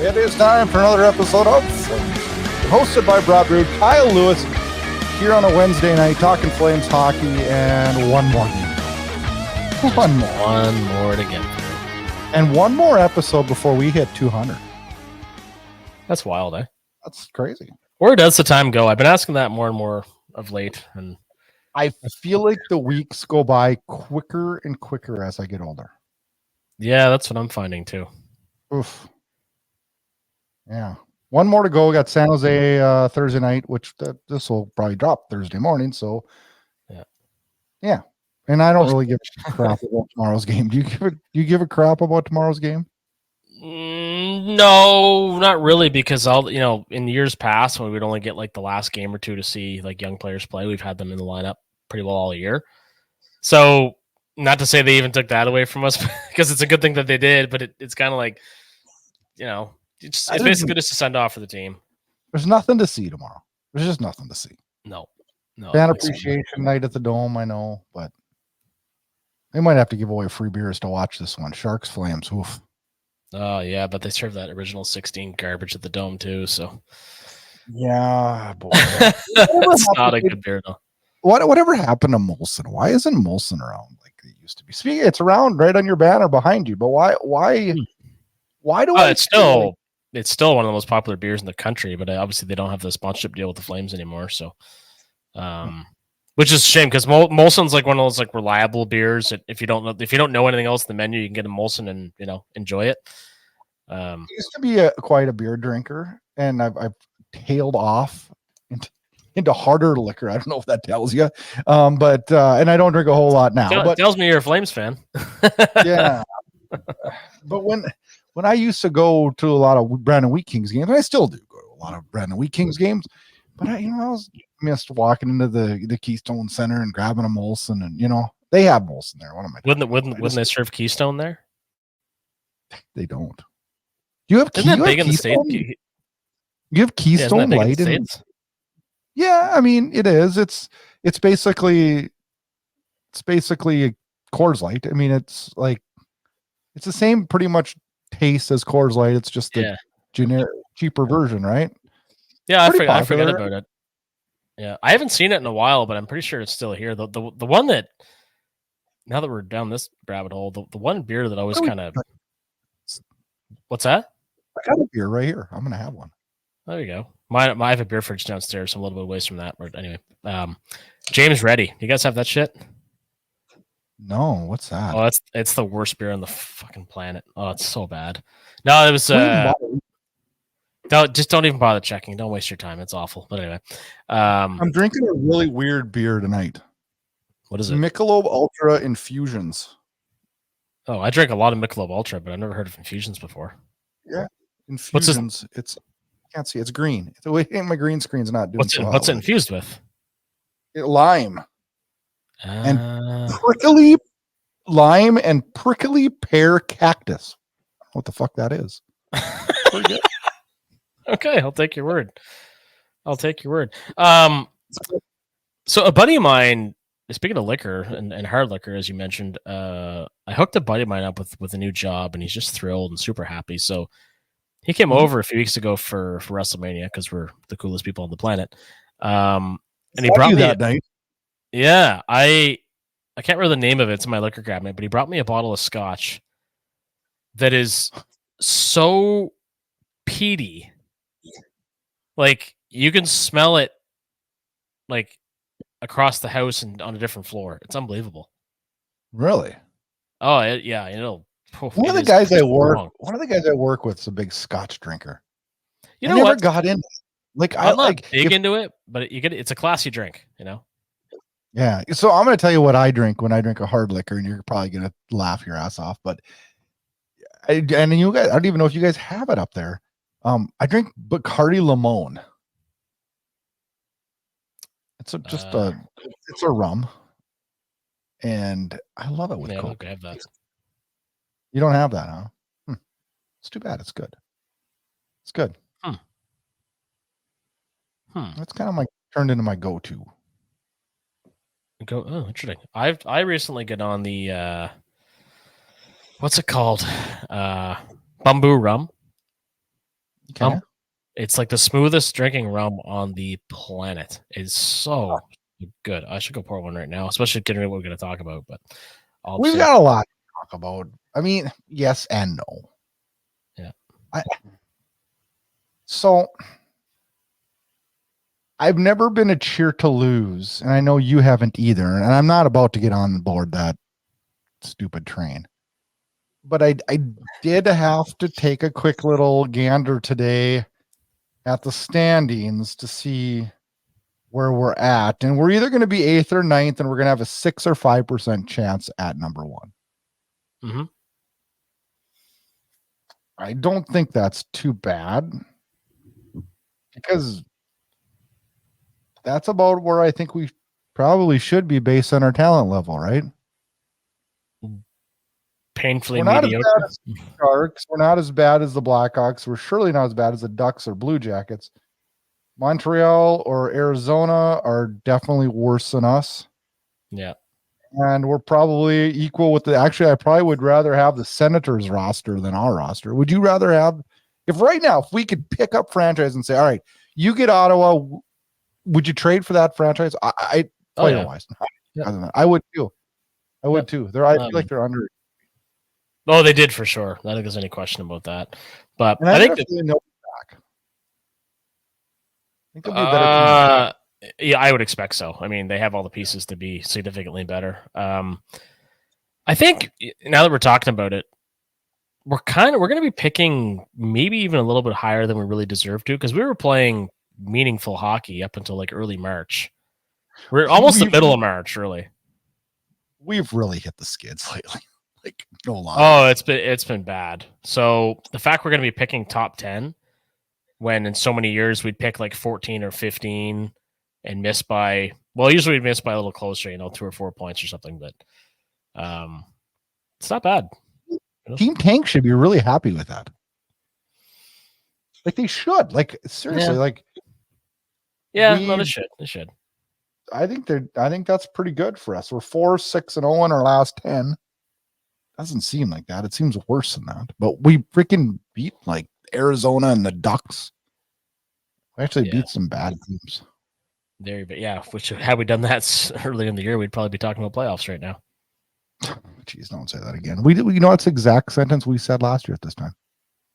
It is time for another episode of Flames, hosted by Burud, Kyle Lewis, here on a Wednesday night, talking Flames hockey, and one more game. One more to get through. And one more episode before we hit 200. That's wild, eh? That's crazy. Where does the time go? I've been asking that more and more of late, and I feel like the weeks go by quicker and quicker as I get older. Yeah, that's what I'm finding too. Oof. Yeah. One more to go. We got San Jose Thursday night, which this will probably drop Thursday morning. So, yeah. And I don't really give a crap about tomorrow's game. Do you give a crap about tomorrow's game? No, not really, because in years past when we'd only get like the last game or two to see like young players play, we've had them in the lineup pretty well all year. So, not to say they even took that away from us, because it's a good thing that they did, but it's kind of like, it's basically just a send off for the team. There's nothing to see tomorrow. There's just nothing to see. No. Fan appreciation night at the Dome, I know, but they might have to give away free beers to watch this one. Sharks Flames. Oof. Oh yeah, but they serve that original 16 garbage at the Dome too. So yeah, boy, it's not a good beer though. Whatever happened to Molson? Why isn't Molson around like it used to be? Speaking, it's around right on your banner behind you, but why do it's still one of the most popular beers in the country, but obviously they don't have the sponsorship deal with the Flames anymore. So, which is a shame, because Molson's like one of those like reliable beers that if you don't know anything else in the menu, you can get a Molson and enjoy it. I used to be quite a beer drinker, and I've tailed off into harder liquor. I don't know if that tells you, but and I don't drink a whole lot now. It tells me you're a Flames fan. Yeah, but when I used to go to a lot of Brandon Wheat Kings games, and I still do go to a lot of Brandon Wheat Kings games, but I was missed walking into the Keystone Center and grabbing a Molson, and they have Molson there. What am I? Wouldn't they serve Keystone there? They don't. You have Isn't that big in the Keystone? States? You have Keystone Light in the States? Yeah, I mean it is. It's basically a Coors Light. I mean it's the same pretty much taste as Coors Light. It's just the generic cheaper version, right? Yeah, I forgot about it. Yeah, I haven't seen it in a while, but I'm pretty sure it's still here. The one that, now that we're down this rabbit hole, the one beer that always kind of, what's that? I got a beer right here. I'm gonna have one. There you go. I have a beer fridge downstairs, so I'm a little bit away from that. But anyway, James Ready. You guys have that shit? No, what's that? Oh, it's the worst beer on the fucking planet. Oh, it's so bad. No, it was. Don't even bother checking. Don't waste your time. It's awful. But anyway, I'm drinking a really weird beer tonight. What is it? Michelob Ultra Infusions. Oh, I drank a lot of Michelob Ultra, but I've never heard of Infusions before. Yeah, Infusions. I can't see. It's green. My green screen's not doing so well. What's it infused with? Lime. And prickly lime and prickly pear cactus. What the fuck that is? Pretty good. Okay, I'll take your word. So a buddy of mine, speaking of liquor and hard liquor, as you mentioned, I hooked a buddy of mine up with a new job, and he's just thrilled and super happy. So he came over a few weeks ago for WrestleMania, because we're the coolest people on the planet. And he brought me that night. Yeah, I can't remember the name of it. It's in my liquor cabinet, but he brought me a bottle of scotch that is so peaty. Like, you can smell it like across the house and on a different floor. It's unbelievable. Really? Oh, it'll. One of the guys I work with is a big scotch drinker. You know what? Got in. Like, I'm not big into it, but it's a classy drink, Yeah. So I'm going to tell you what I drink when I drink a hard liquor, and you're probably going to laugh your ass off. But you guys, I don't even know if you guys have it up there. I drink Bacardi Limon. It's a rum, and I love it with Coke. I have that. You don't have that, huh? It's too bad. It's good. It's good. That's kind of turned into my go-to. Oh, interesting. I recently got on the what's it called? Bamboo rum. Okay. It's like the smoothest drinking rum on the planet. It's so good. I should go pour one right now, especially considering what we're going to talk about. But we've got a lot to talk about. I mean, yes and no. Yeah. So I've never been a cheer to lose, and I know you haven't either. And I'm not about to get on board that stupid train. But I did have to take a quick little gander today at the standings to see where we're at. And we're either going to be 8th or 9th, and we're going to have a 6 or 5% chance at number 1. Mm-hmm. I don't think that's too bad, because that's about where I think we probably should be based on our talent level, right? Painfully mediocre. As bad as the Sharks. We're not as bad as the Blackhawks. We're surely not as bad as the Ducks or Blue Jackets. Montreal or Arizona are definitely worse than us. Yeah. And we're probably equal with actually, I probably would rather have the Senators roster than our roster. Would you rather have, if we could pick up franchise and say, all right, you get Ottawa, would you trade for that franchise? Player-wise. Yeah. I would too. I would too. I feel like they're under. Oh, they did for sure. I don't think there's any question about that. But I think that, back. I think they'll be a better team. Yeah, I would expect so. I mean, they have all the pieces to be significantly better. I think now that we're talking about it, we're going to be picking maybe even a little bit higher than we really deserve to, because we were playing meaningful hockey up until like early March. We're almost the middle of March, really. We've really hit the skids lately. Like, no lie. Oh, it's been bad. So the fact we're going to be picking top 10 when in so many years we'd pick like 14 or 15 and miss by, well, usually we'd miss by a little closer, 2 or 4 points or something, but it's not bad. Team Tank should be really happy with that. Like, they should. Like, seriously, they should. I think that's pretty good for us. We're 4-6-0 in our last 10. Doesn't seem like that. It seems worse than that. But we freaking beat like Arizona and the Ducks. We actually beat some bad teams. But which had we done that early in the year, we'd probably be talking about playoffs right now. Jeez, don't say that again. We it's the exact sentence we said last year at this time.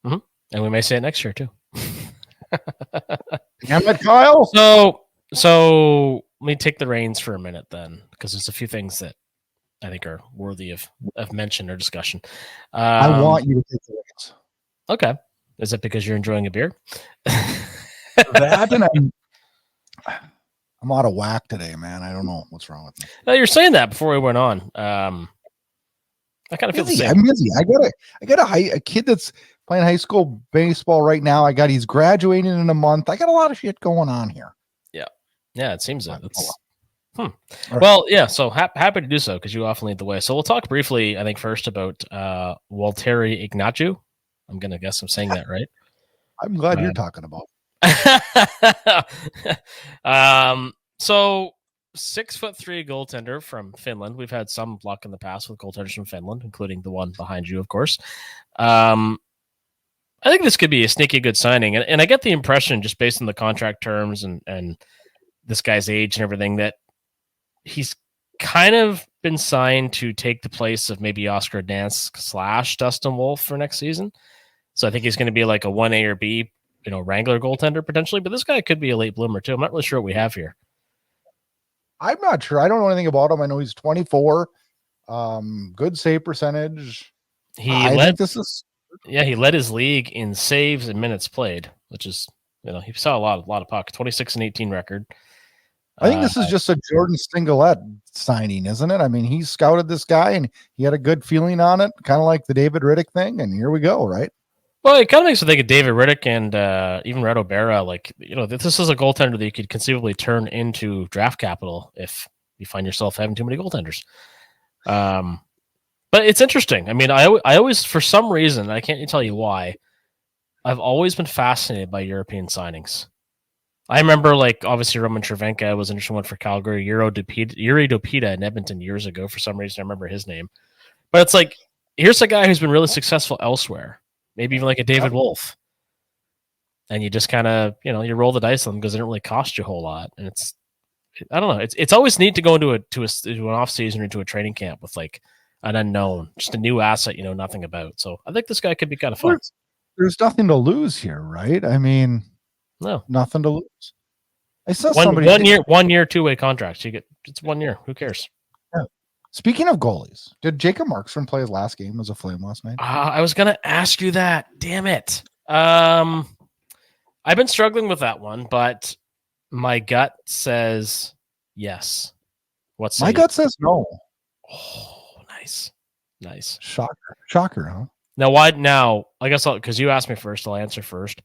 Mm-hmm. And we may say it next year too. Damn it, Kyle. So let me take the reins for a minute then, because there's a few things that I think are worthy of mention or discussion. I want you to take the reins. Okay. Is it because you're enjoying a beer? That and I'm out of whack today, man. I don't know what's wrong with me. No, you're saying that before we went on. I kind of feel the same. I'm busy. I got a kid that's playing high school baseball right now. He's graduating in a month. I got a lot of shit going on here. Yeah, it seems that. Well, yeah, so happy to do so, because you often lead the way. So we'll talk briefly, I think, first about Walteri Ignaciu. I'm going to guess I'm saying that right. I'm glad you're talking about. So 6'3" goaltender from Finland. We've had some luck in the past with goaltenders from Finland, including the one behind you, of course. I think this could be a sneaky good signing, and I get the impression, just based on the contract terms and this guy's age and everything, that he's kind of been signed to take the place of maybe Oscar Dansk / Dustin Wolf for next season. So I think he's going to be like a 1A or B, Wrangler goaltender potentially, but this guy could be a late bloomer too. I'm not really sure what we have here. I'm not sure. I don't know anything about him. I know he's 24. Good save percentage. He led his league in saves and minutes played, which is, he saw a lot of puck. 26 and 18 record. I think this is just a Jordan Singolette signing, isn't it? I mean, he scouted this guy and he had a good feeling on it, kind of like the David Riddick thing, and here we go, right? Well, it kind of makes me think of David Riddick and even Reto Berra. Like, this is a goaltender that you could conceivably turn into draft capital if you find yourself having too many goaltenders. But it's interesting. I mean, I always, for some reason, I can't tell you why, I've always been fascinated by European signings. I remember, obviously, Roman Cervenka was an interesting one for Calgary. Yuri Dopita in Edmonton years ago. For some reason, I remember his name. But it's like, here's a guy who's been really successful elsewhere. Maybe even like a David Wolf. and you just kind of, you roll the dice on them because they don't really cost you a whole lot. And I don't know. It's always neat to go into an off season or to a training camp with like an unknown, just a new asset you know nothing about. So I think this guy could be kind of fun. There's nothing to lose here, right? I mean, no, nothing to lose. I saw somebody 1 year 2-way contracts. It's 1 year. Who cares? Yeah. Speaking of goalies, did Jacob Markstrom play his last game as a Flame last night? I was gonna ask you that. Damn it. I've been struggling with that one, but my gut says yes. My gut says no. Oh, nice. Shocker, huh? Now, why? Now, I guess because you asked me first, I'll answer first.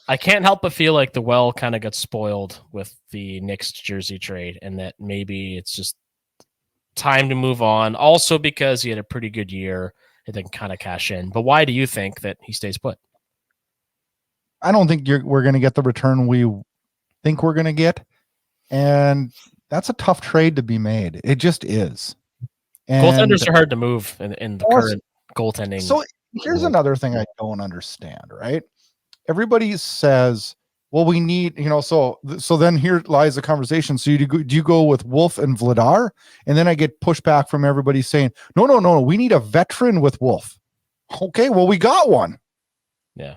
I can't help but feel like the well kind of got spoiled with the Knicks jersey trade, and that maybe it's just time to move on. Also, because he had a pretty good year and then kind of cash in. But why do you think that he stays put? I don't think we're going to get the return we think we're going to get, and that's a tough trade to be made. It just is. And goaltenders are hard to move in the current goaltending. So here's another thing I don't understand, right? Everybody says, well, we need, so then here lies the conversation. So do you go with Wolf and Vladar? And then I get pushback from everybody saying, no, we need a veteran with Wolf. Okay, well, we got one. Yeah.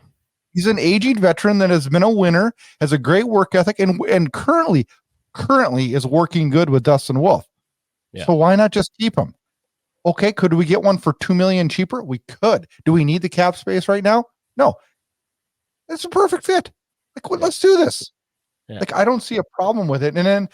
He's an aging veteran that has been a winner, has a great work ethic, and currently is working good with Dustin Wolf. Yeah. So why not just keep him? Okay, could we get one for $2 million cheaper? We could. Do we need the cap space right now? No. It's a perfect fit. Like, let's do this. Yeah. Like, I don't see a problem with it. And then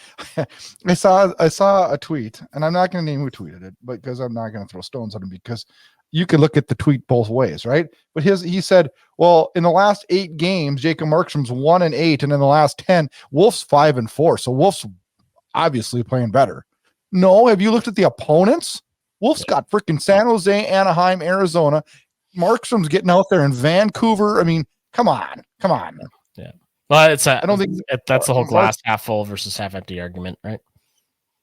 I saw a tweet, and I'm not going to name who tweeted it, but because I'm not going to throw stones at him, because you can look at the tweet both ways, right? But he said, well, in the last 8 games, Jacob Markstrom's 1-8, and in the last 10, Wolf's 5-4. So Wolf's obviously playing better. No, have you looked at the opponents? Wolf's got freaking San Jose, Anaheim, Arizona. Markstrom's getting out there in Vancouver. I mean, come on. Yeah. Well, I don't think that's the whole glass half full versus half empty argument, right?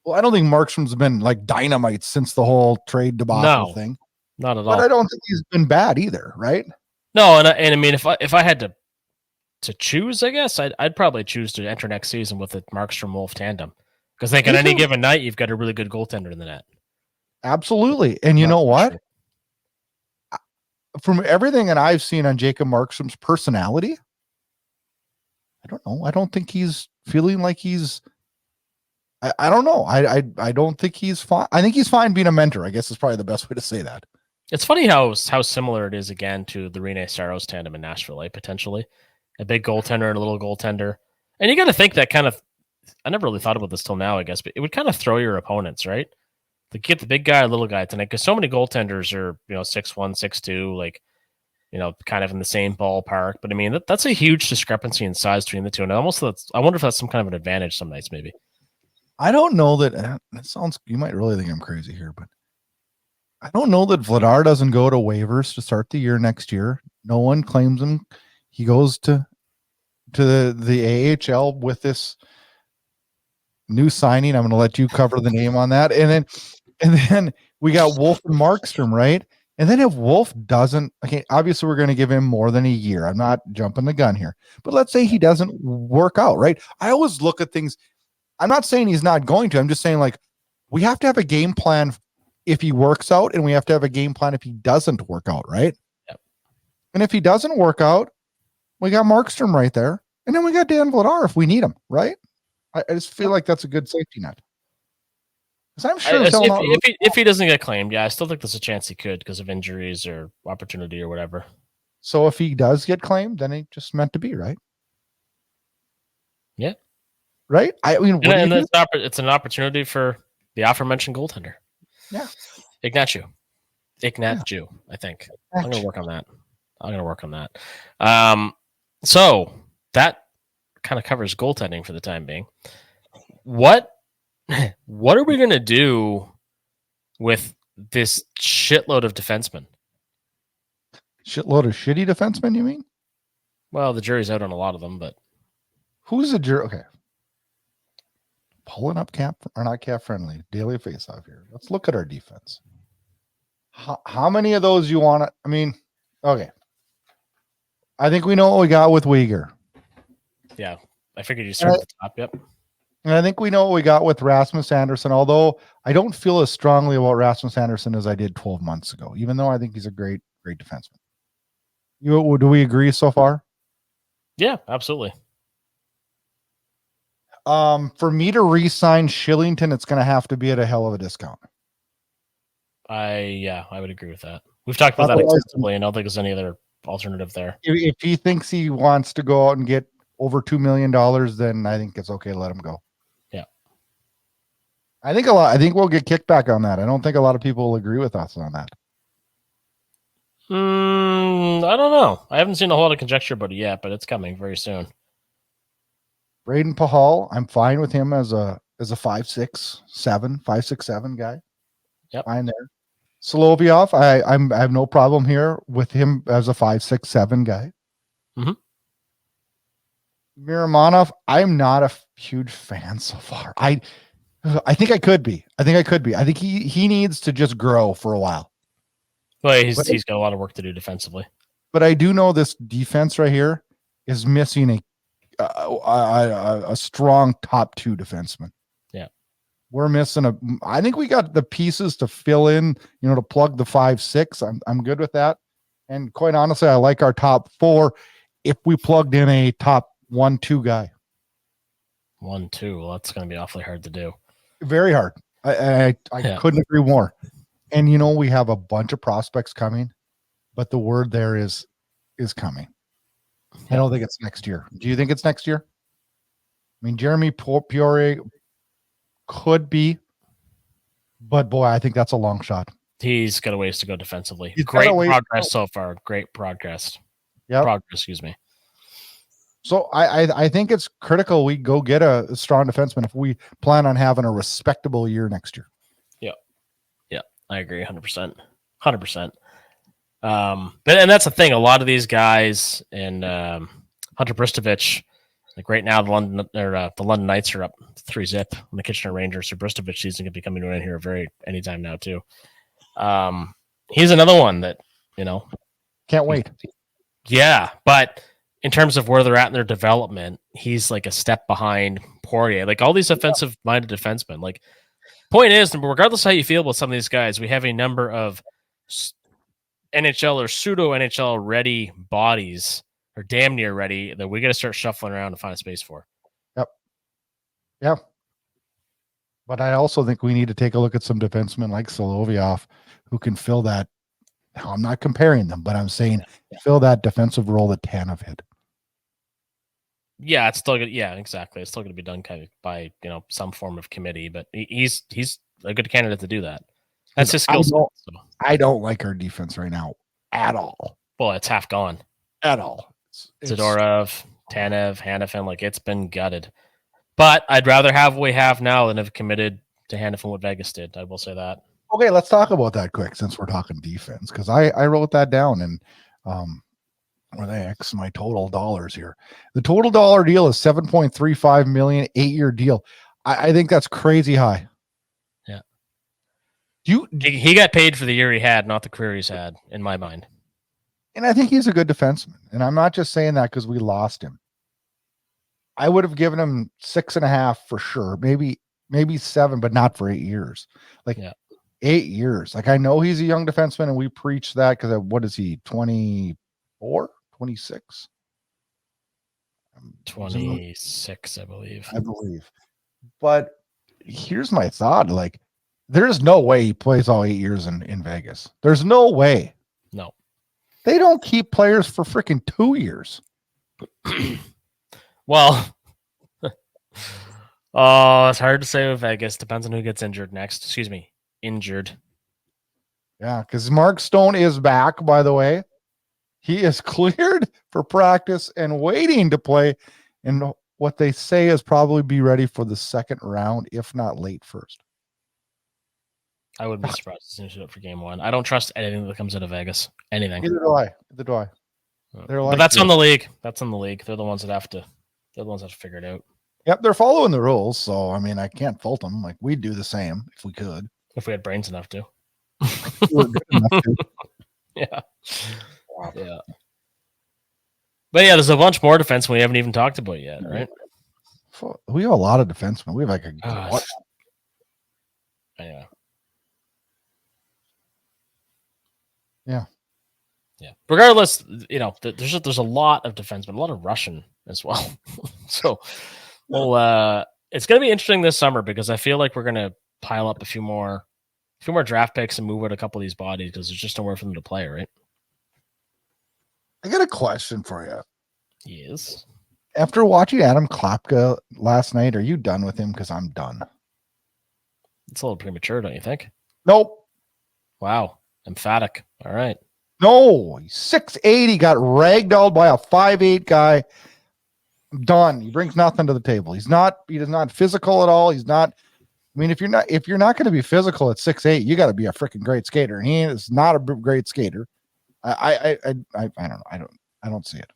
Well, I don't think Markstrom's been like dynamite since the whole trade debacle thing. Not at all. But I don't think he's been bad either, right? No, and I mean, if I had to choose, I guess I'd probably choose to enter next season with the Markstrom Wolf tandem, because like on any given night, you've got a really good goaltender in the net. Absolutely, and you know what? Sure. From everything that I've seen on Jacob Markstrom's personality, I don't know. I don't think he's feeling like he's. I don't know. I don't think he's fine. I think he's fine being a mentor, I guess is probably the best way to say that. It's funny how similar it is again to the Rene Saros tandem in Nashville, like potentially a big goaltender and a little goaltender. And you got to think that kind of, I never really thought about this till now, I guess, but it would kind of throw your opponents, right? Like get the big guy, little guy tonight, because so many goaltenders are, 6'1", 6'2", like, kind of in the same ballpark. But I mean, that's a huge discrepancy in size between the two. And I wonder if that's some kind of an advantage some nights, maybe. I don't know that sounds, you might really think I'm crazy here, but I don't know that Vladar doesn't go to waivers to start the year next year. No one claims him. He goes to the AHL with this new signing. I'm going to let you cover the name on that. And then we got Wolf and Markstrom, right? And then if Wolf doesn't, okay, obviously we're going to give him more than a year. I'm not jumping the gun here, but let's say he doesn't work out, right? I always look at things. I'm not saying he's not going to. I'm just saying, like, we have to have a game plan if he works out, and we have to have a game plan if he doesn't work out, right? Yep. And if he doesn't work out, we got Markstrom right there, and then we got Dan Vladar if we need him, right? I just feel like that's a good safety net. Because I'm sure if he doesn't get claimed, I still think there's a chance he could because of injuries or opportunity or whatever. So if he does get claimed, then he just meant to be, right? Yeah. Right? I mean, it's an opportunity for the aforementioned goaltender. Yeah. Ignatiu, I think. I'm going to work on that. So that kind of covers goaltending for the time being. What are we going to do with this shitload of defensemen? Shitload of shitty defensemen, you mean? Well, the jury's out on a lot of them, but who's the jury? Okay. Pulling up cap friendly daily face-off here. Let's look at our defense. How many of those you want to? I mean, okay. I think we know what we got with Uyghur. Yeah, I figured you started at the top. Yep. And I think we know what we got with Rasmus Andersson, although I don't feel as strongly about Rasmus Andersson as I did 12 months ago, even though I think he's a great defenseman. Do we agree so far? Yeah, absolutely. For me to re-sign Shillington, it's going to have to be at a hell of a discount. I would agree with that. We've talked about that extensively, and I don't think there's any other alternative there. If he thinks he wants to go out and get over $2 million, then I think it's okay to let him go. Yeah. I think we'll get kickback on that. I don't think a lot of people will agree with us on that. I don't know. I haven't seen a whole lot of conjecture about it yet, but it's coming very soon. Braden Pahal, I'm fine with him as a 5'6", 7 guy. Fine there. Solovyov, I have no problem here with him as a 5'6", 7 guy. Mm-hmm. Miramonov, I'm not a huge fan so far. I think I could be. I think he needs to just grow for a while. Well, he's got a lot of work to do defensively. But I do know this defense right here is missing a strong top 2 defenseman. Yeah. We're missing I think we got the pieces to fill in, to plug the 5'6". I'm good with that. And quite honestly, I like our top 4 if we plugged in a top 1-2 guy. 1-2. Well, that's going to be awfully hard to do. Very hard. I couldn't agree more. And we have a bunch of prospects coming, but the word there is coming. Yeah. I don't think it's next year. Do you think it's next year? I mean, Jeremy Piore could be, but boy, I think that's a long shot. He's got a ways to go defensively. Great progress so far. Great progress. Yeah. Progress, excuse me. So I think it's critical we go get a strong defenseman if we plan on having a respectable year next year. Yeah, I agree 100%. 100%. And that's the thing. A lot of these guys and Hunter Bristovich, like right now, the London Knights are up 3-0 on the Kitchener Rangers. So Bristovich season could be coming in here anytime now too. He's another one that can't wait. Yeah, but in terms of where they're at in their development, he's like a step behind Poirier. Like all these offensive-minded defensemen. Like, point is, regardless of how you feel about some of these guys, we have a number of NHL or pseudo NHL ready bodies, or damn near ready, that we got to start shuffling around to find a space for. Yep. Yeah. But I also think we need to take a look at some defensemen like Solovyov who can fill that. Now, I'm not comparing them, but I'm saying fill that defensive role that Tanev hit. Yeah, it's still good. Yeah, exactly. It's still going to be done kind of by some form of committee, but he's a good candidate to do that. That's his skill set. I don't like our defense right now at all. Well, it's half gone at all. Zadorov, Tanev, Hanifin, like it's been gutted. But I'd rather have what we have now than have committed to Hanifin what Vegas did. I will say that. Okay, let's talk about that quick since we're talking defense, because I wrote that down and where they X my total dollars here. The total dollar deal is $7.35 million, 8-year deal. I think that's crazy high. Yeah. He got paid for the year he had, not the career he's had, in my mind. And I think he's a good defenseman. And I'm not just saying that because we lost him. I would have given him 6.5 for sure, maybe 7, but not for 8 years. 8 years. Like I know he's a young defenseman, and we preach that because what is he? 24, 26, 26, I believe. But here's my thought: like, there's no way he plays all 8 years in Vegas. There's no way. No, they don't keep players for freaking 2 years. Well, oh, it's hard to say with Vegas. Depends on who gets injured next. Excuse me, injured. Yeah, because Markstrom is back, by the way. He is cleared for practice and waiting to play in what they say is probably be ready for the second round, if not late first. I wouldn't be surprised to finish it up for game 1. I don't trust anything that comes out of Vegas. Anything. Neither do I. But that's on the league. That's on the league. They're the ones that have to figure it out. Yep, they're following the rules, so I mean I can't fault them. Like we'd do the same if we could. If we had brains enough to. We're good enough to. Yeah. Wow. Yeah. But yeah, there's a bunch more defensemen we haven't even talked about yet, right? We have a lot of defensemen. We have like a anyway. Yeah. Regardless, there's a lot of defensemen, a lot of Russian as well. So, it's going to be interesting this summer because I feel like we're going to pile up a few more draft picks and move out a couple of these bodies because there's just nowhere for them to play, right? I got a question for you. Yes. After watching Adam Klapka last night, are you done with him? Because I'm done. It's a little premature, don't you think? Nope. Wow. Emphatic. All right. No. He's 6'8". He got ragdolled by a 5'8" guy. I'm done. He brings nothing to the table. He is not physical at all. He's not. I mean, if you're not going to be physical at 6'8", you got to be a freaking great skater. And he is not a great skater. I don't know. I don't see it.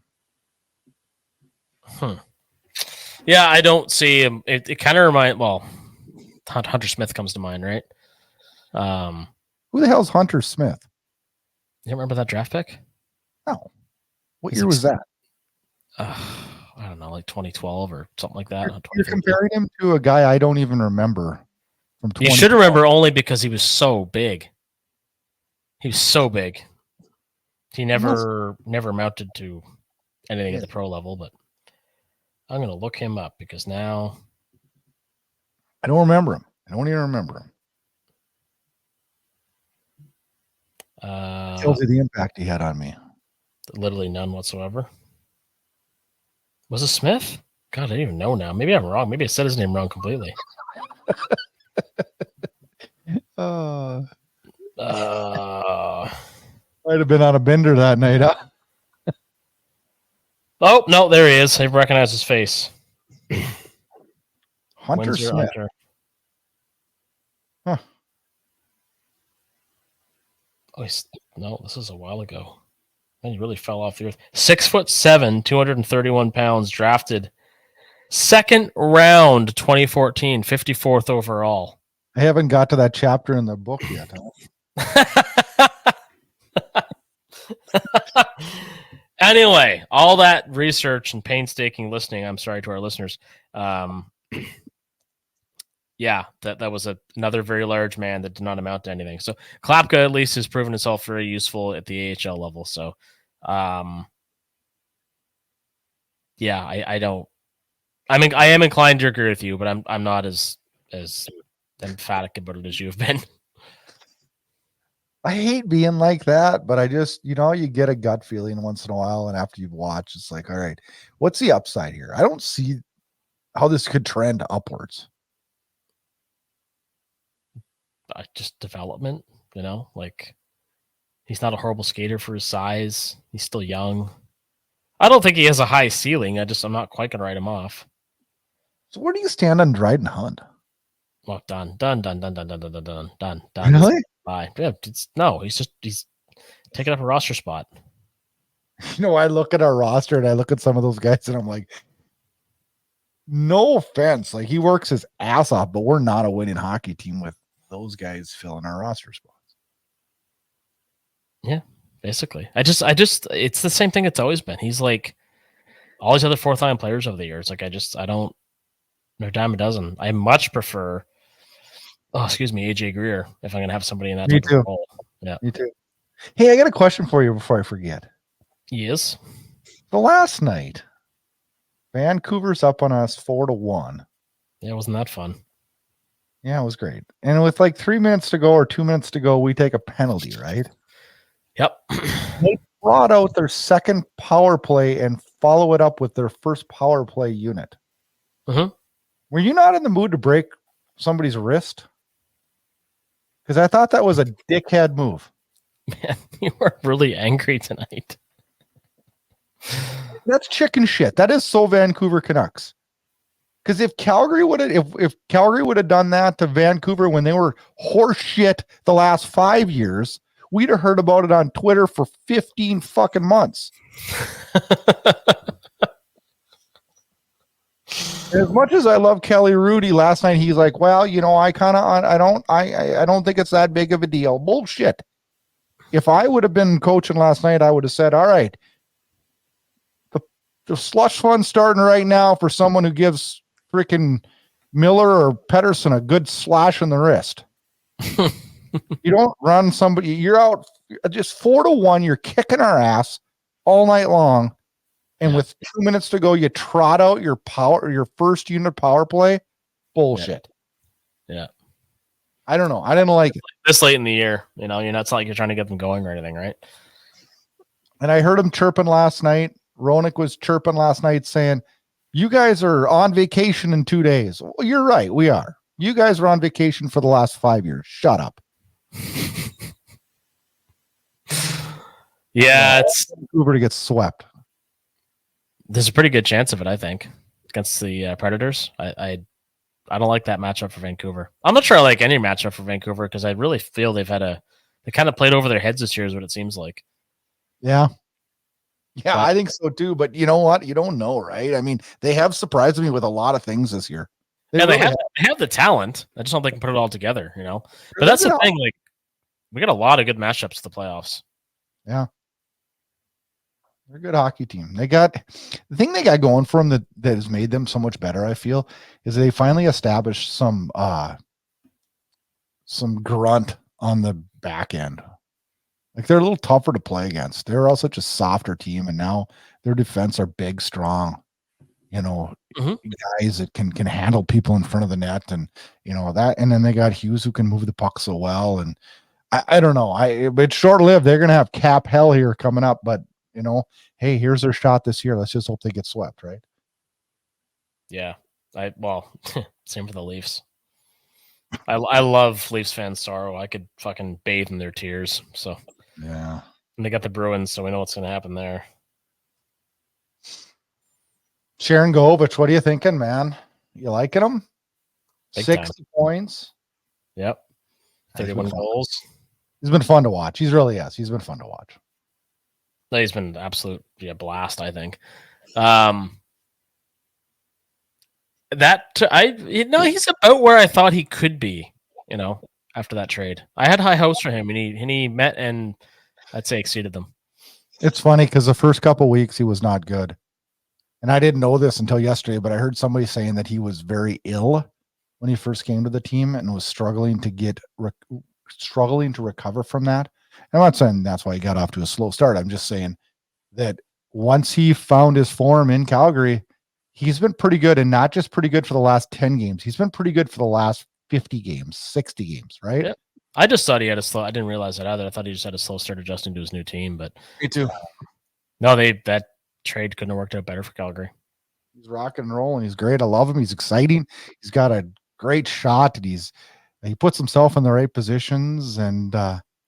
Yeah, I don't see him. It kind of reminds. Well, Hunter Smith comes to mind, right? Who the hell's Hunter Smith? You remember that draft pick? No. What year was that? I don't know, like 2012 or something like that. You're comparing him to a guy I don't even remember from 2012. You should remember only because he was so big. He was so big. He never amounted to anything at the pro level, but I'm going to look him up because now I don't remember him. I don't even remember him. Tells you the impact he had on me. Literally none whatsoever. Was it Smith? God, I don't even know now. Maybe I'm wrong. Maybe I said his name wrong completely. Might have been on a bender that night, huh? Oh, no, there he is. I recognize his face. Hunter Smith. Hunter. Huh. Oh, no, this is a while ago. Man, he really fell off the earth. 6'7", 231 pounds, drafted second round 2014, 54th overall. I haven't got to that chapter in the book yet. Anyway, all that research and painstaking listening, I'm sorry to our listeners. Yeah, that was another very large man that did not amount to anything. So Klapka at least has proven himself very useful at the AHL level. So, yeah, I don't. I mean, I am inclined to agree with you, but I'm not as emphatic about it as you have been. I hate being like that, but I just, you get a gut feeling once in a while, and after you've watched, it's like, all right, what's the upside here? I don't see how this could trend upwards. Just development, like he's not a horrible skater for his size. He's still young. I don't think he has a high ceiling. I'm not quite gonna write him off. So where do you stand on Dryden Hunt? Well, done. Really? Bye. Yeah, he's taking up a roster spot. I look at our roster and I look at some of those guys and I'm like, no offense, like he works his ass off, but we're not a winning hockey team with those guys filling our roster spots. Yeah, basically. It's the same thing it's always been. He's like all these other fourth line players over the years. Like I don't. They're a dime a dozen. I much prefer. Oh, excuse me, AJ Greer. If I'm gonna have somebody in that Me too. role. Yeah, me too. Hey, I got a question for you before I forget. Yes. The last night, Vancouver's up on us 4-1. Yeah, wasn't that fun? Yeah, it was great. And with like 3 minutes to go or 2 minutes to go, we take a penalty, right? Yep. They brought out their second power play and follow it up with their first power play unit. Mm-hmm. Were you not in the mood to break somebody's wrist? Because I thought that was a dickhead move. Man, you are really angry tonight. That's chicken shit. That is so Vancouver Canucks. Because if Calgary would have done that to Vancouver when they were horse shit the last 5 years, we'd have heard about it on Twitter for 15 fucking months. As much as I love Kelly Rudy, last night he's like, well, I don't think it's that big of a deal. Bullshit. If I would have been coaching last night, I would have said, all right, slush fund starting right now for someone who gives freaking Miller or Pedersen a good slash in the wrist. You don't run somebody. You're out just 4-1. You're kicking our ass all night long. And with 2 minutes to go, you trot out your first unit power play. Bullshit. Yeah. I don't know. I didn't like it. This late in the year, you know, it's not like you're trying to get them going or anything, right? And I heard him chirping last night. Roenick was chirping last night saying, you guys are on vacation in 2 days. Well, you're right. We are. You guys were on vacation for the last 5 years. Shut up. Yeah, it's Vancouver to get swept. There's a pretty good chance of it, I think, against the Predators. I don't like that matchup for Vancouver. I'm not sure I like any matchup for Vancouver because I really feel they kind of played over their heads this year is what it seems like. Yeah. Yeah, I think so too. But you know what? You don't know, right? I mean, they have surprised me with a lot of things this year. They have the talent. I just don't think they can put it all together, you know. But that's the thing. Like, we got a lot of good matchups to the playoffs. Yeah. They're a good hockey team. The thing they got going for them that has made them so much better, I feel, is they finally established some grunt on the back end. Like, they're a little tougher to play against. They're all such a softer team, and now their defense are big, strong, you know, guys that can handle people in front of the net, and you know that. And then they got Hughes who can move the puck so well. And I don't know. It's short lived. They're gonna have cap hell here coming up, but you know, hey, here's their shot this year. Let's just hope they get swept, right? Yeah. Same for the Leafs. I love Leafs fans' sorrow. I could fucking bathe in their tears. So yeah. And they got the Bruins, so we know what's going to happen there. Sharangovich, what are you thinking, man? You liking him? Big 60 time. points. Yep. 31 goals. He's been fun to watch. He's been fun to watch. No, he's been absolute blast, I think. He's about where I thought he could be, you know, after that trade. I had high hopes for him, and he met and I'd say exceeded them. It's funny because the first couple of weeks he was not good. And I didn't know this until yesterday, but I heard somebody saying that he was very ill when he first came to the team and was struggling to recover from that. I'm not saying that's why he got off to a slow start. I'm just saying that once he found his form in Calgary, he's been pretty good, and not just pretty good for the last 10 games. He's been pretty good for the last 50 games, 60 games, right? Yeah. I just thought he had a slow. I didn't realize that either. I thought he just had a slow start adjusting to his new team. But me too. No, that trade couldn't have worked out better for Calgary. He's rocking and rolling. He's great. I love him. He's exciting. He's got a great shot, and he puts himself in the right positions. And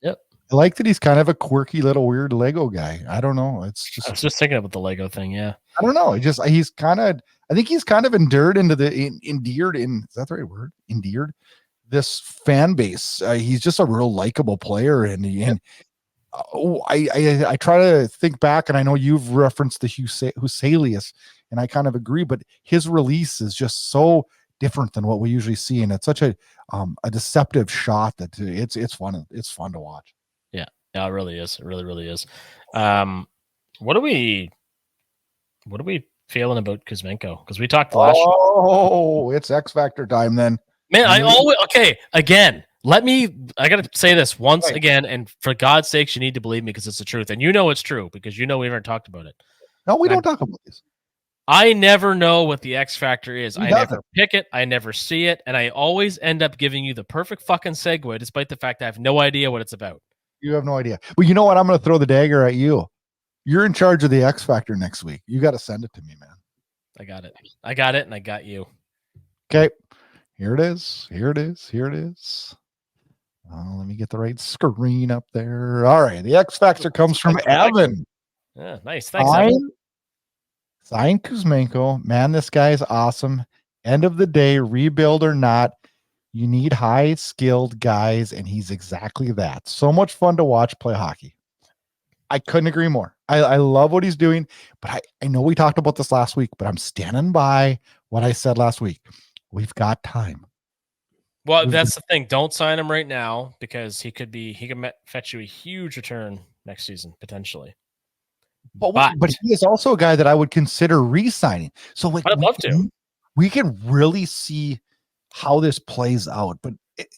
yep, I like that he's kind of a quirky little weird Lego guy. I don't know. It's just I was just thinking about the Lego thing. Yeah, I don't know. I think he's kind of endeared is that the right word? Endeared this fan base. He's just a real likable player, and I try to think back, and I know you've referenced the Huselius, and I kind of agree, but his release is just so different than what we usually see, and it's such a deceptive shot that it's fun. It's fun to watch. Yeah, it really is. It really, really is. What are we feeling about Kuzmenko? Because we talked last. Oh, it's X Factor time then. Man, again. I got to say this once again, and for God's sakes, you need to believe me because it's the truth. And you know it's true because you know we haven't talked about it. No, we don't talk about this. I never know what the X factor is. He I doesn't. never pick it. I never see it. And I always end up giving you the perfect fucking segue, despite the fact I have no idea what it's about. You have no idea. Well, you know what? I'm going to throw the dagger at you. You're in charge of the X Factor next week. You got to send it to me, man. I got it, and I got you. Okay. Here it is. Let me get the right screen up there. All right. The X Factor comes from Evan. Yeah, nice. Thanks, Evan. Sign Kuzmenko. Man, this guy's awesome. End of the day, rebuild or not, you need high-skilled guys, and he's exactly that. So much fun to watch play hockey. I couldn't agree more. I love what he's doing, but I know we talked about this last week, but I'm standing by what I said last week. We've got time. Well, that's the thing. Don't sign him right now because he could fetch you a huge return next season, potentially. But he is also a guy that I would consider re-signing. So like, I'd love to. We can really see how this plays out. But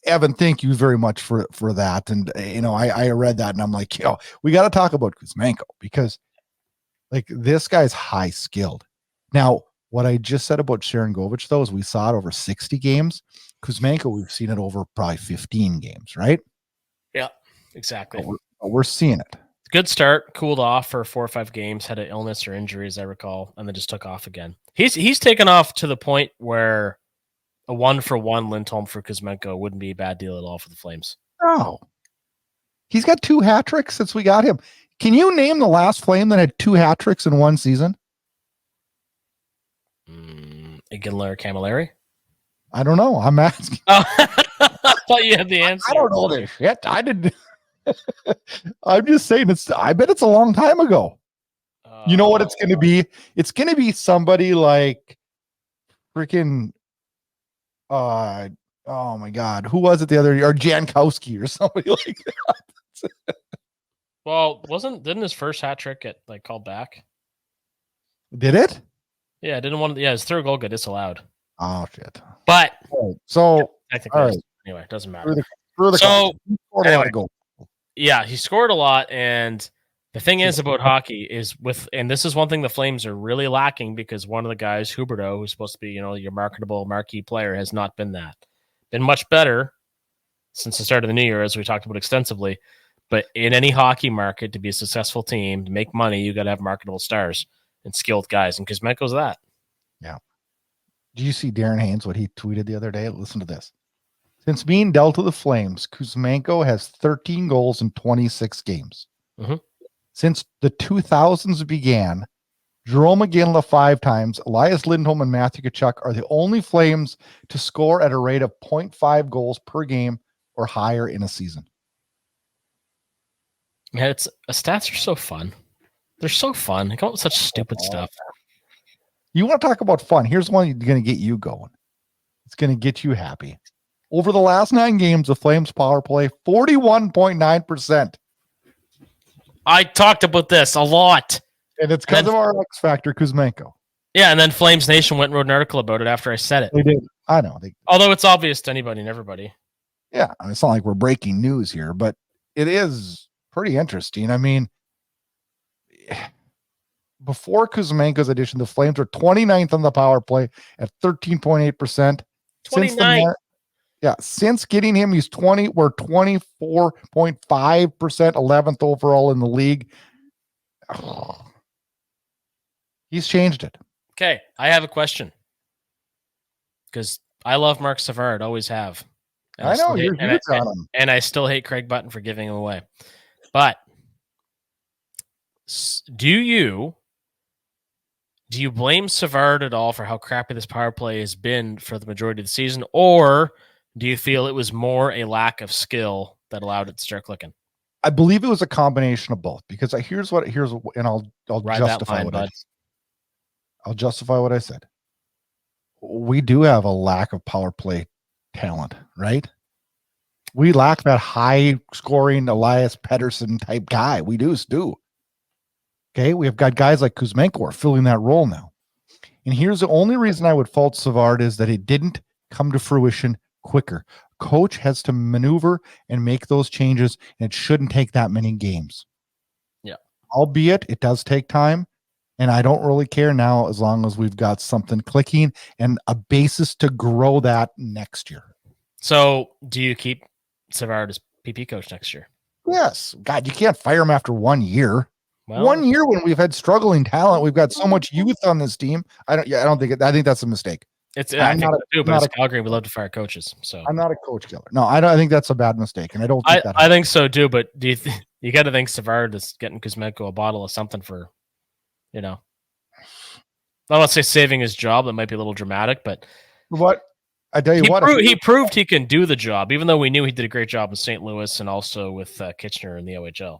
Evan, thank you very much for that. And I read that and I'm like, we got to talk about Kuzmenko, because like this guy's high skilled. Now, what I just said about Sharangovich, though, is we saw it over 60 games. Kuzmenko, we've seen it over probably 15 games, right? Yeah, exactly. We're seeing it. Good start, cooled off for 4 or 5 games, had an illness or injury, as I recall, and then just took off again. He's taken off to the point where a 1-for-1 Lindholm for Kuzmenko wouldn't be a bad deal at all for the Flames. Oh, he's got 2 hat tricks since we got him. Can you name the last Flame that had 2 hat tricks in one season? Iginla Camilleri? I don't know. I'm asking. Oh, I thought you had the answer. I don't know this shit. I didn't. I'm just saying I bet it's a long time ago. You know what it's going to be? It's going to be somebody like freaking oh my God, who was it the other year? Or Jankowski or somebody like that. Well, didn't his first hat trick get like called back? Did it? Yeah, his third goal got disallowed. Oh shit. But so technically, all right. Anyway, it doesn't matter. Yeah, he scored a lot, and the thing is about hockey is and this is one thing the Flames are really lacking, because one of the guys, Huberdeau, who's supposed to be, your marquee player, has not been that. Been much better since the start of the new year, as we talked about extensively. But in any hockey market, to be a successful team, to make money, you got to have marketable stars and skilled guys, and Kuzmenko's that. Yeah. Do you see Darren Haynes, what he tweeted the other day? Listen to this. Since being dealt to the Flames, Kuzmenko has 13 goals in 26 games. Mm-hmm. Since the 2000s began, Jerome Iginla 5 times, Elias Lindholm and Matthew Tkachuk are the only Flames to score at a rate of 0.5 goals per game or higher in a season. Yeah, stats are so fun. They're so fun. They come up with such stupid stuff. You want to talk about fun? Here's one that's going to get you going. It's going to get you happy. Over the last 9 games, the Flames power play 41.9%. I talked about this a lot. And it's because of our X Factor, Kuzmenko. Yeah, and then Flames Nation went and wrote an article about it after I said it. They did. I know. Although it's obvious to anybody and everybody. Yeah, I mean, it's not like we're breaking news here, but it is pretty interesting. I mean, before Kuzmenko's addition, the Flames were 29th on the power play at 13.8%. 29th. Since getting him, we're 24.5%, 11th overall in the league. He's changed it. Okay, I have a question. Because I love Mark Savard, always have. And I know, you're huge on him. And I still hate Craig Button for giving him away. But do you blame Savard at all for how crappy this power play has been for the majority of the season, or do you feel it was more a lack of skill that allowed it to start clicking? I believe it was a combination of both, because here's and I'll justify I'll justify what I said. We do have a lack of power play talent, right? We lack that high scoring Elias Pettersson type guy. We do. Okay, we have got guys like Kuzmenko are filling that role now. And here's the only reason I would fault Savard is that it didn't come to fruition quicker. Coach has to maneuver and make those changes, and it shouldn't take that many games. Yeah. Albeit it does take time, and I don't really care now as long as we've got something clicking and a basis to grow that next year. So do you keep Savard as PP coach next year? Yes. God, you can't fire him after 1 year. Well, 1 year when we've had struggling talent, we've got so much youth on this team. I think that's a mistake. I think so too, but it's Calgary. We love to fire coaches, so I'm not a coach killer. No, I think that's a bad mistake, and I don't. I think so too. But do you got to think Savard is getting Kuzmenko a bottle of something for, I don't want to say saving his job. That might be a little dramatic, but what I tell you, he proved he can do the job, even though we knew he did a great job in St. Louis and also with Kitchener in the OHL.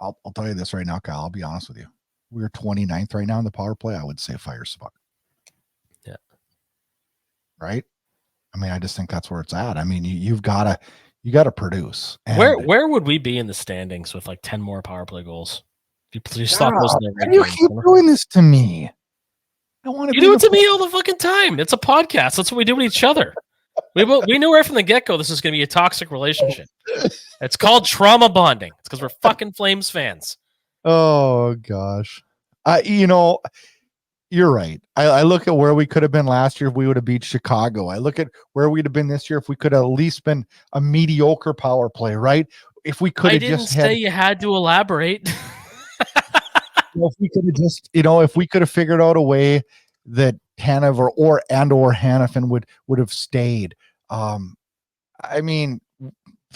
I'll tell you this right now, Kyle. I'll be honest with you. We're 29th right now in the power play. I would say fire Savard. Yeah. Right? I mean, I just think that's where it's at. I mean, you gotta produce. And where would we be in the standings with like 10 more power play goals? If Please stop listening. Why do you keep doing this to me? I want to. You do it to me all the fucking time. It's a podcast. That's what we do with each other. We knew right from the get-go this is going to be a toxic relationship. It's called trauma bonding. It's because we're fucking Flames fans. Oh gosh, you're right. I look at where we could have been last year if we would have beat Chicago. I look at where we'd have been this year if we could have at least been a mediocre power play, right? If we could have just say you had to elaborate. If we could have just, if we could have figured out a way that Hanover or Hanifin would have stayed. I mean,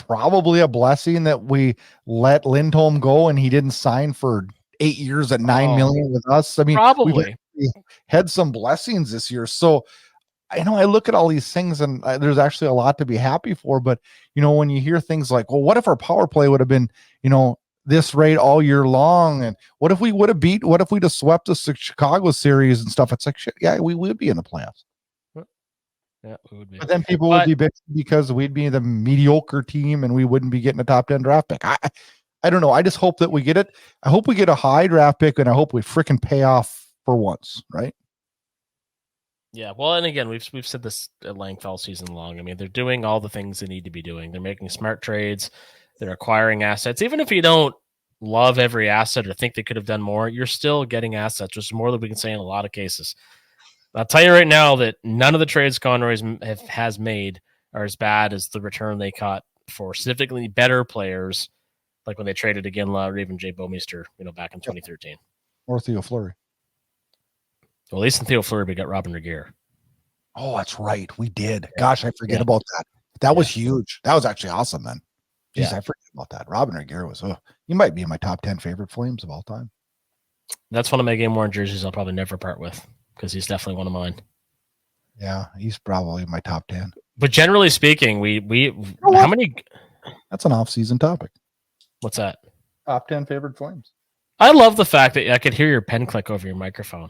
probably a blessing that we let Lindholm go and he didn't sign for 8 years at $9 million with us. I mean, probably we had some blessings this year. So I look at all these things and there's actually a lot to be happy for. But, when you hear things like, well, what if our power play would have been, this rate all year long? And what if we'd have swept the Chicago series and stuff? It's like, shit, yeah, we would be in the playoffs. Yeah, we would be. But then people would be bitching because we'd be the mediocre team and we wouldn't be getting a top 10 draft pick. I don't know. I just hope that we get it. I hope we get a high draft pick and I hope we freaking pay off for once, right? Yeah, well, and again, we've said this at length all season long. I mean, they're doing all the things they need to be doing. They're making smart trades. They're acquiring assets. Even if you don't love every asset or think they could have done more, you're still getting assets, which is more than we can say in a lot of cases. I'll tell you right now that none of the trades Conroy has made are as bad as the return they caught for significantly better players, like when they traded Iginla or even Jay Bouwmeester, back in 2013. Or Theo Fleury. Well, at least in Theo Fleury, we got Robin Regeer. Oh, that's right. We did. Yeah. Gosh, I forget about that. That was huge. That was actually awesome, man. Jeez, I forget about that. Robin Regeer was, he might be in my top 10 favorite Flames of all time. That's one of my game worn jerseys I'll probably never part with because he's definitely one of mine. Yeah, he's probably my top 10. But generally speaking, how many? That's an off-season topic. What's that? Top 10 favorite Flames. I love the fact that I could hear your pen click over your microphone.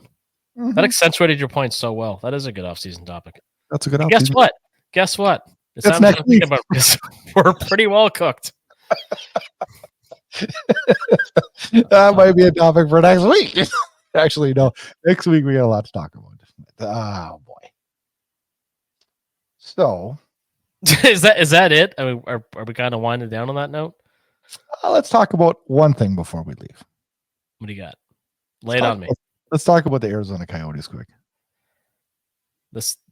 Mm-hmm. That accentuated your point so well. That is a good off-season topic. That's a good off-season. Guess what? It's next week. We're pretty well cooked. That might be a topic for next week. Actually, no. Next week we got a lot to talk about. Oh boy. So, is that it? I mean, are we kind of winding down on that note? Let's talk about one thing before we leave. What do you got? Lay it on me. Let's talk about the Arizona Coyotes quick.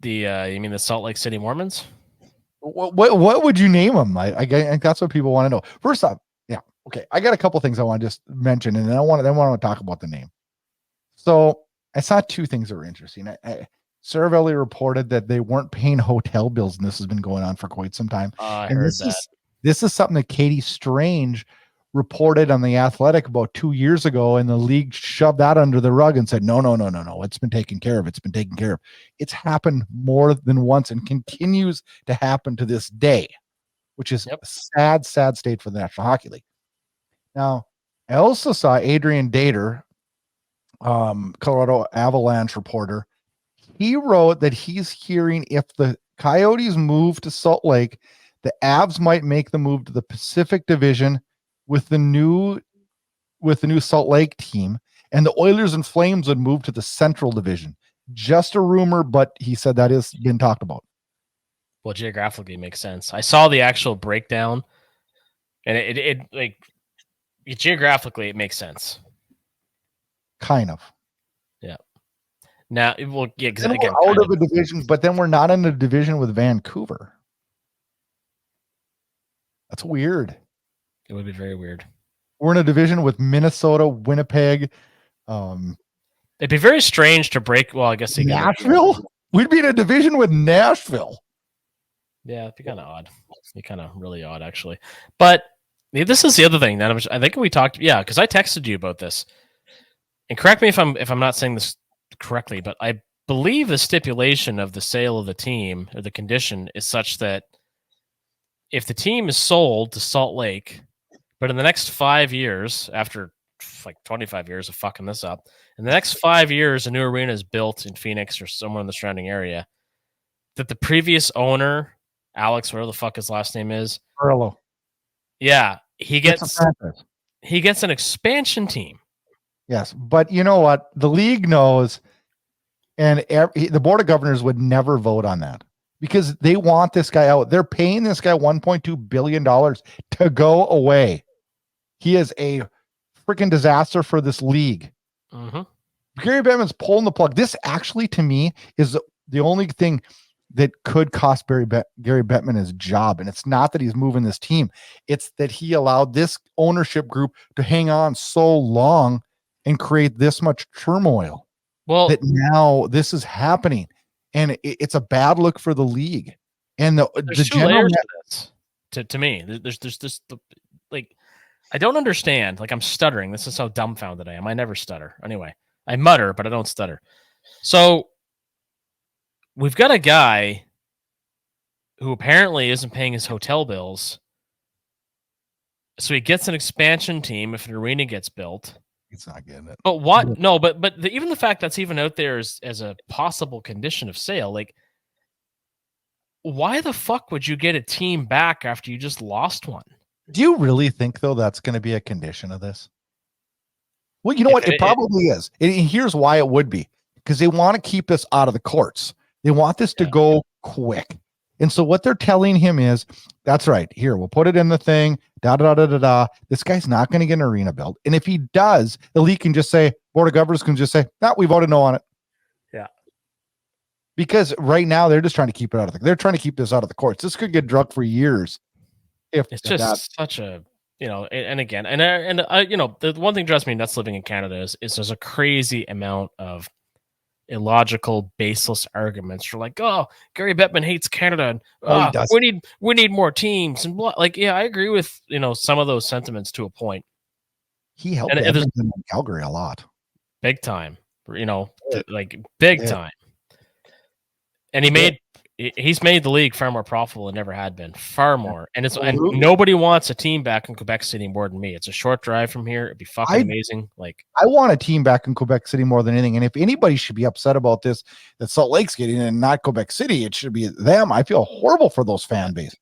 You mean the Salt Lake City Mormons? What would you name them? I that's what people want to know. First off, yeah, okay. I got a couple things I want to just mention, and then I want to talk about the name. So I saw two things that were interesting. Saravelli reported that they weren't paying hotel bills, and this has been going on for quite some time. I heard that. This is something that Katie Strange reported on The Athletic about 2 years ago, and the league shoved that under the rug and said, no, it's been taken care of. It's been taken care of. It's happened more than once and continues to happen to this day, which is a sad state for the National Hockey League. Now, I also saw Adrian Dater, Colorado Avalanche reporter. He wrote that he's hearing if the Coyotes move to Salt Lake, the Avs might make the move to the Pacific Division with the new Salt Lake team, and the Oilers and Flames would move to the Central Division. Just a rumor, but he said that is been talked about. Well, geographically it makes sense. I saw the actual breakdown, and it geographically it makes sense. Kind of. Yeah. Now, again, we're out of a division, but then we're not in a division with Vancouver. That's weird. It would be very weird. We're in a division with Minnesota, Winnipeg. It'd be very strange to break. Well, I guess Nashville. We'd be in a division with Nashville. Yeah, it'd be kind of odd. It'd be kind of really odd, actually. But this is the other thing that I think we talked. Yeah, because I texted you about this. And correct me if I'm not saying this correctly, but I believe the stipulation of the sale of the team or the condition is such that if the team is sold to Salt Lake, but in the next 5 years, after like 25 years of fucking this up, in the next 5 years, a new arena is built in Phoenix or somewhere in the surrounding area, that the previous owner, Alex, whatever the fuck his last name is, Perlo. Yeah, he gets an expansion team. Yes, but you know what? The league knows, and the board of governors would never vote on that because they want this guy out. They're paying this guy $1.2 billion to go away. He is a freaking disaster for this league. Mm-hmm. Gary Bettman's pulling the plug. This actually, to me, is the only thing that could cost Gary Bettman his job. And it's not that he's moving this team. It's that he allowed this ownership group to hang on so long and create this much turmoil. Well, that now this is happening. And it's a bad look for the league. And the two layers to this. To me, there's this, like, I don't understand. Like, I'm stuttering. This is how dumbfounded I am. I never stutter. Anyway, I mutter, but I don't stutter. So we've got a guy who apparently isn't paying his hotel bills. So he gets an expansion team if an arena gets built. It's not getting it. But what? No, but even the fact that's even out there as a possible condition of sale, like, why the fuck would you get a team back after you just lost one? Do you really think, though, that's going to be a condition of this? Well, you know what? It probably is. And here's why it would be. Because they want to keep this out of the courts. They want this to go quick. And so what they're telling him is, that's right. Here, we'll put it in the thing. This guy's not going to get an arena built. And if he does, the league can just say, board of governors can just say, no, we voted no on it. Yeah. Because right now they're just trying to keep it out of they're trying to keep this out of the courts. This could get drug for years. It's just such a, and again, the one thing drives me nuts living in Canada is there's a crazy amount of illogical, baseless arguments for, like, oh, Gary Bettman hates Canada, and we need more teams, and blah. Like, yeah, I agree with some of those sentiments to a point. He helped Edmonton in Calgary a lot, big time. Like big time, and he's made the league far more profitable than it ever had been, far more. And nobody wants a team back in Quebec City more than me. It's a short drive from here. It'd be fucking amazing. Like, I want a team back in Quebec City more than anything. And if anybody should be upset about this, that Salt Lake's getting in and not Quebec City, it should be them. I feel horrible for those fan base.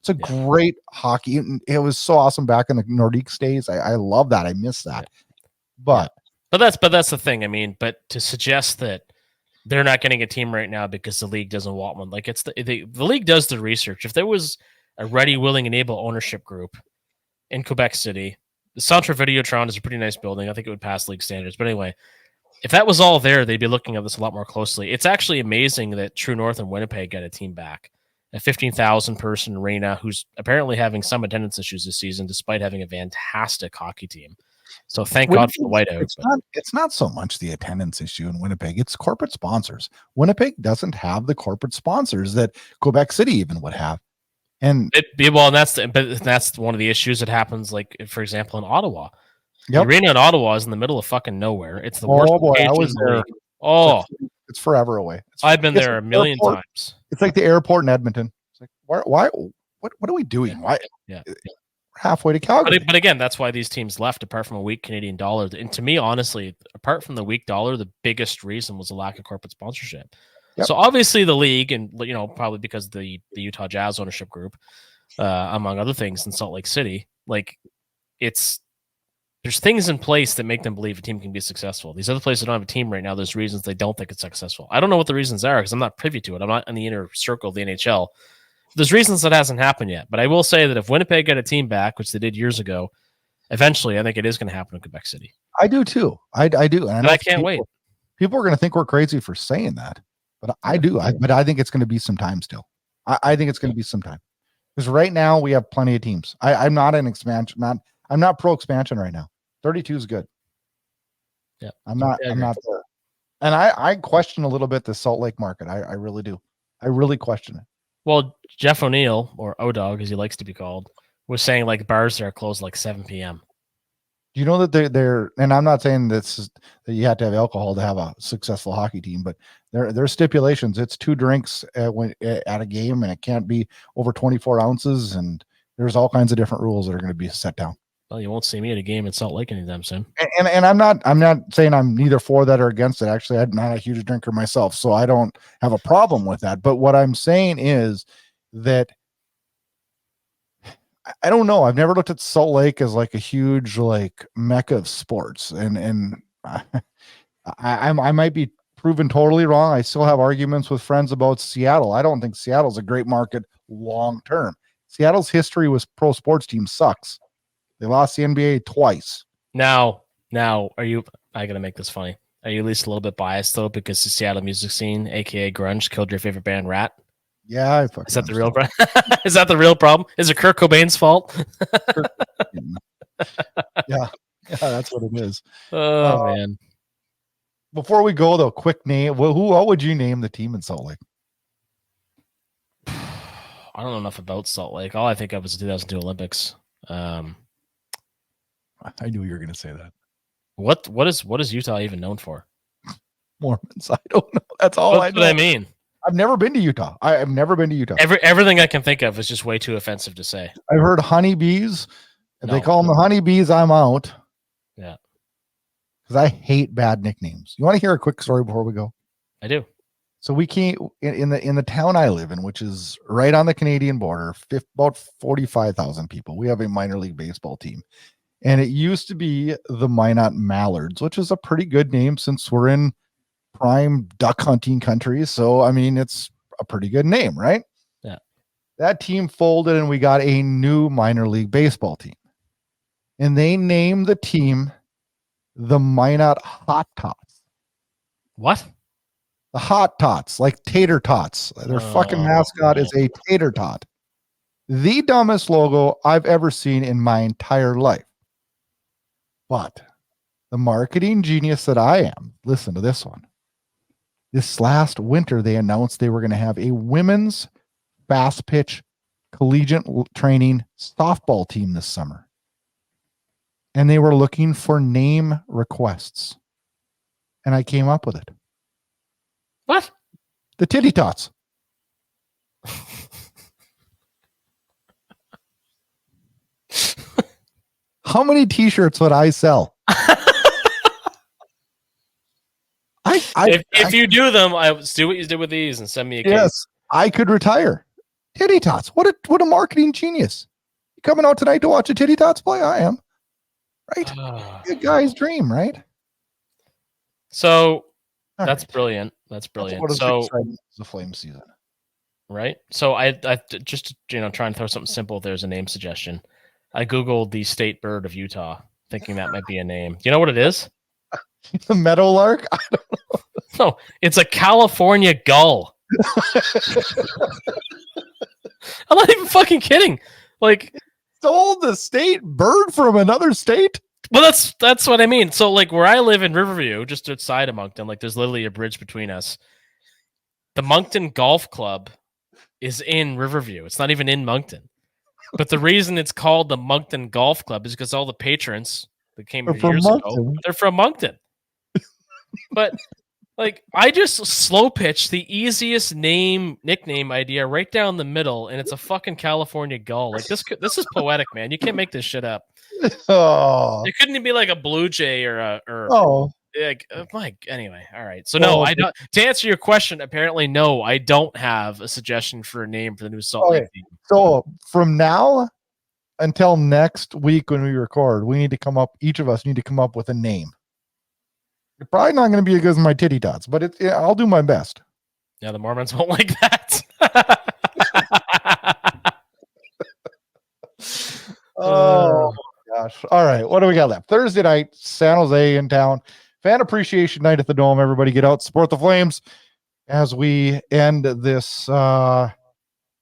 It's a great hockey. It was so awesome back in the Nordiques days. I love that. I miss that. But that's the thing. I mean, but to suggest that they're not getting a team right now because the league doesn't want one. Like, it's the league does the research. If there was a ready, willing, and able ownership group in Quebec City, the Centre Videotron is a pretty nice building. I think it would pass league standards. But anyway, if that was all there, they'd be looking at this a lot more closely. It's actually amazing that True North and Winnipeg got a team back. A 15,000 person arena who's apparently having some attendance issues this season, despite having a fantastic hockey team. So thank God for the whiteout. It's not so much the attendance issue in Winnipeg. It's corporate sponsors. Winnipeg doesn't have the corporate sponsors that Quebec City even would have. And that's one of the issues that happens, like, for example, in Ottawa. The arena in Ottawa is in the middle of fucking nowhere. It's the worst. I was there. It's forever away. I've been there a million times. It's like the airport in Edmonton. It's like, why? What are we doing? Why? Yeah. Halfway to Calgary. But again, that's why these teams left, apart from a weak Canadian dollar. And to me, honestly, apart from the weak dollar, the biggest reason was the lack of corporate sponsorship. Yep. So obviously the league, and probably because the Utah Jazz ownership group, among other things in Salt Lake City, like, there's things in place that make them believe a team can be successful. These other places that don't have a team right now, there's reasons they don't think it's successful. I don't know what the reasons are because I'm not privy to it. I'm not in the inner circle of the NHL. There's reasons that hasn't happened yet, but I will say that if Winnipeg got a team back, which they did years ago, eventually I think it is going to happen in Quebec City. I do too. I do. And I can't wait. People are going to think we're crazy for saying that, but I do. But I think it's going to be some time still. I think it's going to be some time because right now we have plenty of teams. I'm not an expansion. I'm not pro expansion right now. 32 is good. Yeah. I'm not there. And I question a little bit the Salt Lake market. I really do. I really question it. Well, Jeff O'Neill, or O-Dog as he likes to be called, was saying like bars there are closed like 7 p.m. Do you know that they're and I'm not saying that you have to have alcohol to have a successful hockey team, but there's stipulations. It's 2 drinks at a game, and it can't be over 24 ounces, and there's all kinds of different rules that are going to be set down. Well, you won't see me at a game in Salt Lake anytime soon. And I'm not saying I'm neither for that or against it. Actually, I'm not a huge drinker myself, so I don't have a problem with that. But what I'm saying is that I don't know. I've never looked at Salt Lake as like a huge like mecca of sports, and I might be proven totally wrong. I still have arguments with friends about Seattle. I don't think Seattle's a great market long term. Seattle's history with pro sports teams sucks. They lost the NBA twice. Now, are you? I gotta make this funny. Are you at least a little bit biased though, because the Seattle music scene, aka grunge, killed your favorite band, Rat? Yeah, is that the real problem? Is that the real problem? Is it Kurt Cobain's fault? yeah, that's what it is. Oh man. Before we go though, quick name. What would you name the team in Salt Lake? I don't know enough about Salt Lake. All I think of is the 2002 Olympics. I knew you were going to say that. What is Utah even known for? Mormons. I don't know. That's all I know. What I mean. I've never been to Utah. I've never been to Utah. Everything I can think of is just way too offensive to say. I've heard honeybees. If they call them the honeybees, I'm out. Yeah. Because I hate bad nicknames. You want to hear a quick story before we go? I do. So we came in the town I live in, which is right on the Canadian border, about 45,000 people. We have a minor league baseball team. And it used to be the Minot Mallards, which is a pretty good name since we're in prime duck hunting country. So, I mean, it's a pretty good name, right? Yeah. That team folded and we got a new minor league baseball team. And they named the team the Minot Hot Tots. What? The Hot Tots, like tater tots. Their fucking mascot is a tater tot. The dumbest logo I've ever seen in my entire life. But the marketing genius that I am, listen to this one. This last winter, they announced they were going to have a women's fast pitch collegiate training softball team this summer. And they were looking for name requests. And I came up with it. What? The Titty Tots. How many t-shirts would I sell? If you do them, I do what you did with these and send me a case. Yes, I could retire. Titty Tots. What a marketing genius. You coming out tonight to watch a Titty Tots play? I am. Right? A guy's dream, right? So that's brilliant. That's brilliant. What is so the flame season. Right. So I just try and throw something simple. There's a name suggestion. I Googled the state bird of Utah, thinking that might be a name. Do you know what it is? The meadowlark? I don't know. No, it's a California gull. I'm not even fucking kidding. Like, stole the state bird from another state? Well, that's what I mean. So, like, where I live in Riverview, just outside of Moncton, like, there's literally a bridge between us. The Moncton Golf Club is in Riverview. It's not even in Moncton. But the reason it's called the Moncton Golf Club is because all the patrons that came here years ago, they're from Moncton. But like, I just slow pitched the easiest nickname idea right down the middle, and it's a fucking California gull. Like, this is poetic, man. You can't make this shit up. Oh, it couldn't be like a blue jay or like, anyway. All right. So no, I don't. To answer your question, apparently no, I don't have a suggestion for a name for the new Salt Lake team. So from now until next week when we record, each of us need to come up with a name. It's probably not going to be as good as my Titty Tots, but I'll do my best. Yeah, the Mormons won't like that. Oh gosh. All right. What do we got left? Thursday night, San Jose in town. Fan appreciation night at the Dome. Everybody get out, support the Flames as we end this.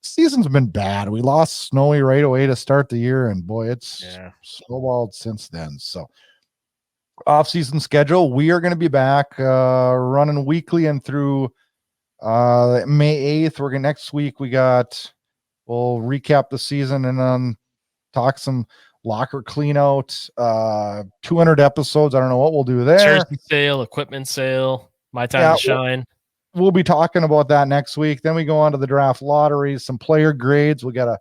Season's been bad. We lost Snowy right away to start the year, and boy, it's snowballed since then. So off-season schedule, we are going to be back running weekly and through May 8th. Next week we'll recap the season and then talk some locker clean out, 200 episodes. I don't know what we'll do there. Jersey sale, equipment sale, my time to shine. We'll be talking about that next week. Then we go on to the draft lotteries, some player grades. We got a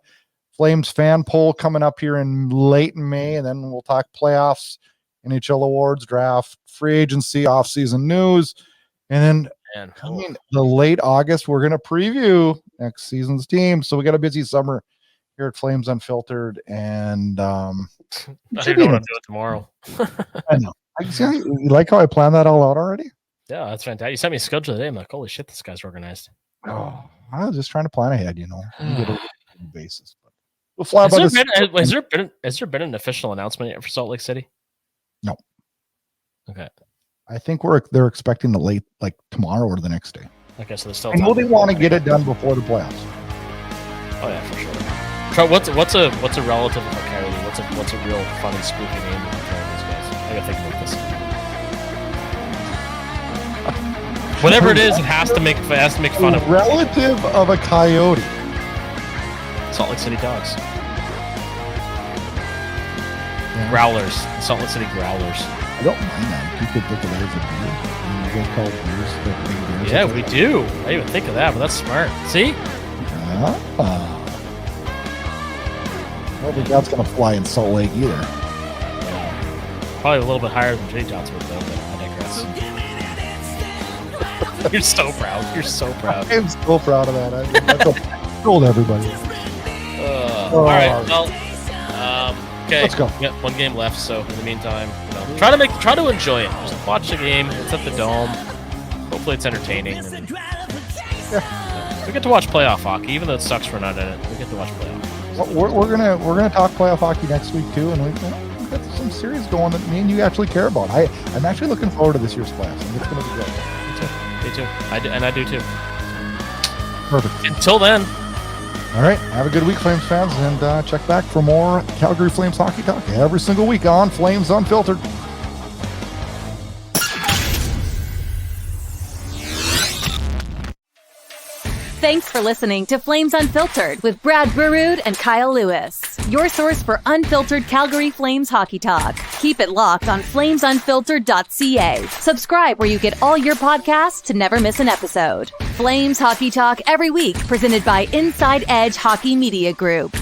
Flames fan poll coming up here in late May, and then we'll talk playoffs, NHL awards, draft, free agency, off-season news. And then the late August, we're going to preview next season's team. So we got a busy summer here at Flames Unfiltered, and I don't want to do it tomorrow. I know. You like how I planned that all out already? Yeah, that's fantastic. You sent me a schedule today. I'm like, holy shit, this guy's organized. Oh, I was just trying to plan ahead, you know. Get a basis. But we'll fly by has there been an official announcement yet for Salt Lake City? No. Okay. I think they're expecting the late, like tomorrow or the next day. Okay, so they're still. I know they want to get it done before the playoffs. Oh yeah, for sure. What's a relative of a Coyote? What's a real fun and spooky name for these guys? I gotta think about this. Whatever it is, it has to make fun of. Relative of a Coyote. Salt Lake City Dogs. Yeah. Growlers. Salt Lake City Growlers. I don't mind that. You could think of that as a beer. You guys call beers the big beers. Yeah, we do. I didn't even think of that, but that's smart. See? I don't think that's going to fly in Salt Lake either. Yeah. Probably a little bit higher than Jay Johnson would, though, but I digress. You're so proud. You're so proud. I'm so proud of that. I told everybody. All right. Well, okay. Let's go. We got one game left, so in the meantime, try to enjoy it. Just watch the game. It's at the Dome. Hopefully, it's entertaining. And, we get to watch playoff hockey, even though it sucks we're not in it. We get to watch playoff. Well, we're gonna talk playoff hockey next week too, and we've got some series going that me and you actually care about. I'm actually looking forward to this year's playoffs. I think it's gonna be good. Me too. I do too. Perfect. Until then. All right. Have a good week, Flames fans, and check back for more Calgary Flames hockey talk every single week on Flames Unfiltered. Thanks for listening to Flames Unfiltered with Brad Burud and Kyle Lewis, your source for unfiltered Calgary Flames hockey talk. Keep it locked on flamesunfiltered.ca. Subscribe where you get all your podcasts to never miss an episode. Flames hockey talk every week, presented by Inside Edge Hockey Media Group.